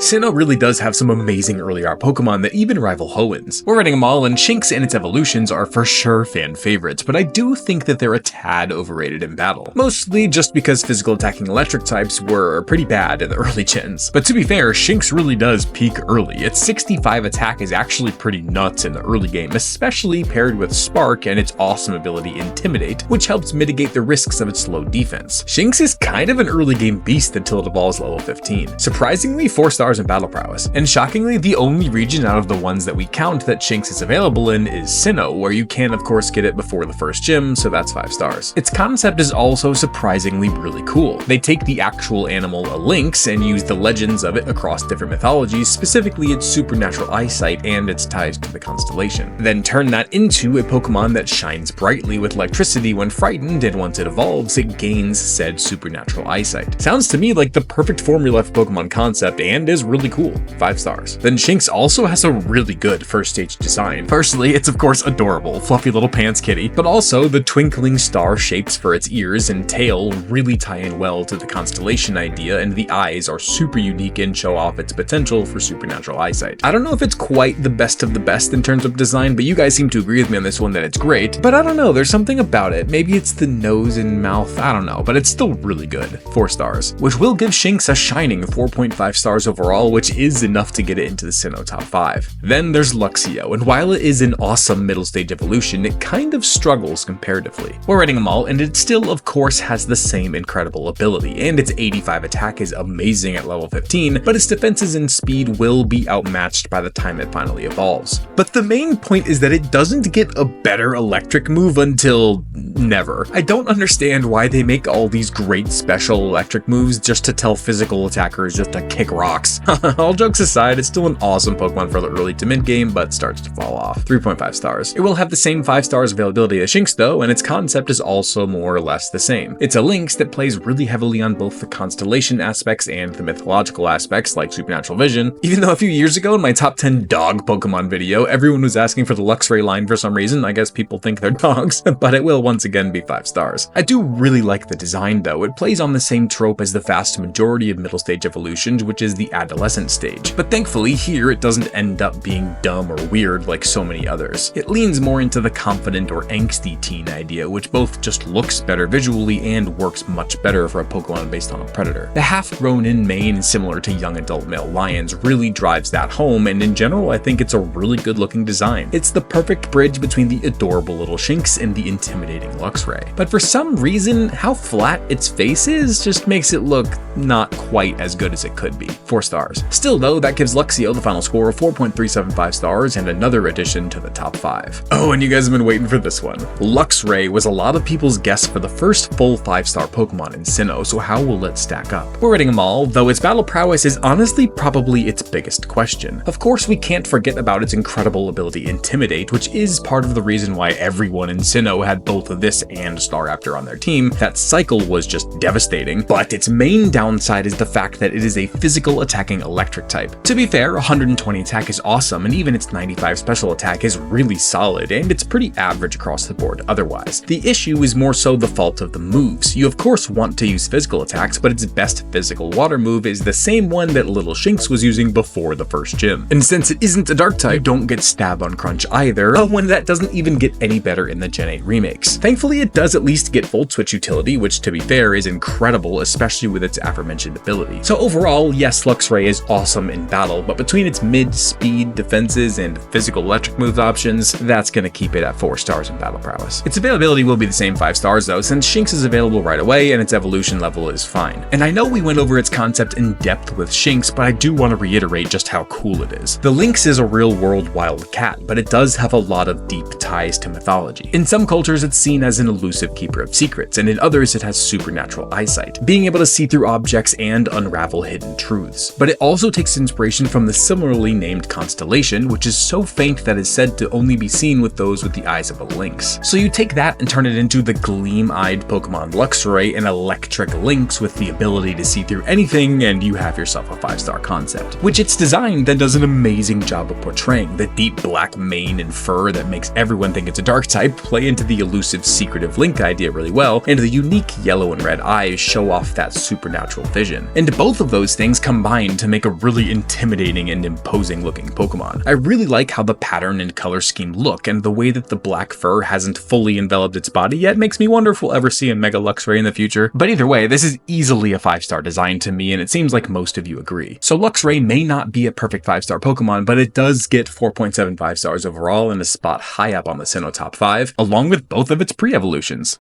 Sinnoh really does have some amazing early art Pokemon that even rival Hoenn's. We're rating them all, and Shinx and its evolutions are for sure fan favorites, but I do think that they're a tad overrated in battle. Mostly just because physical attacking electric types were pretty bad in the early gens. But to be fair, Shinx really does peak early. Its 65 attack is actually pretty nuts in the early game, especially paired with Spark and its awesome ability Intimidate, which helps mitigate the risks of its low defense. Shinx is kind of an early game beast until it evolves level 15. Surprisingly, 4 stars in battle prowess. And shockingly, the only region out of the ones that we count that Shinx is available in is Sinnoh, where you can of course get it before the first gym, so that's 5 stars. Its concept is also surprisingly really cool. They take the actual animal, a lynx, and use the legends of it across different mythologies, specifically its supernatural eyesight and its ties to the constellation. Then turn that into a Pokemon that shines brightly with electricity when frightened, and once it evolves, it gains said supernatural eyesight. Sounds to me like the perfect formula for Pokemon concept and is really cool. 5 stars. Then Shinx also has a really good first stage design. Firstly, it's of course adorable, fluffy little pants kitty, but also the twinkling star shapes for its ears and tail really tie in well to the constellation idea, and the eyes are super unique and show off its potential for supernatural eyesight. I don't know if it's quite the best of the best in terms of design, but you guys seem to agree with me on this one that it's great, but I don't know, there's something about it. Maybe it's the nose and mouth, I don't know, but it's still really good. 4 stars, which will give Shinx a shining 4.5 stars overall, which is enough to get it into the Sinnoh top 5. Then there's Luxio, and while it is an awesome middle stage evolution, it kind of struggles comparatively. We're rating them all, and it still of course has the same incredible ability, and its 85 attack is amazing at level 15, but its defenses and speed will be outmatched by the time it finally evolves. But the main point is that it doesn't get a better electric move until never. I don't understand why they make all these great special electric moves just to tell physical attackers just to kick rocks. All jokes aside, it's still an awesome Pokemon for the early to mid game, but starts to fall off. 3.5 stars. It will have the same 5 stars availability as Shinx though, and its concept is also more or less the same. It's a lynx that plays really heavily on both the constellation aspects and the mythological aspects like supernatural vision, even though a few years ago in my top 10 dog Pokemon video, everyone was asking for the Luxray line for some reason. I guess people think they're dogs, but it will once again be 5 stars. I do really like the design though. It plays on the same trope as the vast majority of middle stage evolutions, which is the adolescent stage. But thankfully here it doesn't end up being dumb or weird like so many others. It leans more into the confident or angsty teen idea, which both just looks better visually and works much better for a Pokemon based on a predator. The half-grown in mane, similar to young adult male lions, really drives that home, and in general I think it's a really good looking design. It's the perfect bridge between the adorable little Shinx and the intimidating Luxray. But for some reason, how flat its face is just makes it look not quite as good as it could be. 4 stars. Still though, that gives Luxio the final score of 4.375 stars and another addition to the top 5. Oh, and you guys have been waiting for this one. Luxray was a lot of people's guess for the first full 5-star Pokemon in Sinnoh, so how will it stack up? We're rating them all, though its battle prowess is honestly probably its biggest question. Of course, we can't forget about its incredible ability Intimidate, which is part of the reason why everyone in Sinnoh had both of this and Staraptor on their team. That cycle was just devastating, but its main downside is the fact that it is a physical attacking electric type. To be fair, 120 attack is awesome, and even its 95 special attack is really solid, and it's pretty average across the board otherwise. The issue is more so the fault of the moves. You of course want to use physical attacks, but its best physical water move is the same one that little Shinx was using before the first gym. And since it isn't a dark type, you don't get Stab on Crunch either, when that doesn't even get any better in the Gen 8 remakes. Thankfully, it does at least get Volt Switch utility, which to be fair is incredible, especially with its aforementioned ability. So overall, yes, Luxray is awesome in battle, but between its mid-speed defenses and physical electric move options, that's gonna keep it at 4 stars in battle prowess. Its availability will be the same 5 stars though, since Shinx is available right away and its evolution level is fine. And I know we went over its concept in depth with Shinx, but I do want to reiterate just how cool it is. The lynx is a real-world wild cat, but it does have a lot of deep ties to mythology. In some cultures, it's seen as an elusive keeper of secrets, and in others, it has supernatural eyesight, being able to see through objects and unravel hidden truths. But it also takes inspiration from the similarly named constellation, which is so faint that is said to only be seen with those with the eyes of a lynx. So you take that and turn it into the gleam-eyed Pokemon Luxray, an electric lynx with the ability to see through anything, and you have yourself a 5-star concept, which its design then does an amazing job of portraying. The deep black mane and fur that makes everyone think it's a dark type play into the elusive secretive link idea really well, and the unique yellow and red eyes show off that supernatural vision. And both of those things combined designed to make a really intimidating and imposing looking Pokemon. I really like how the pattern and color scheme look, and the way that the black fur hasn't fully enveloped its body yet makes me wonder if we'll ever see a Mega Luxray in the future. But either way, this is easily a 5-star design to me, and it seems like most of you agree. So Luxray may not be a perfect 5-star Pokemon, but it does get 4.75 stars overall and a spot high up on the Sinnoh top 5, along with both of its pre-evolutions.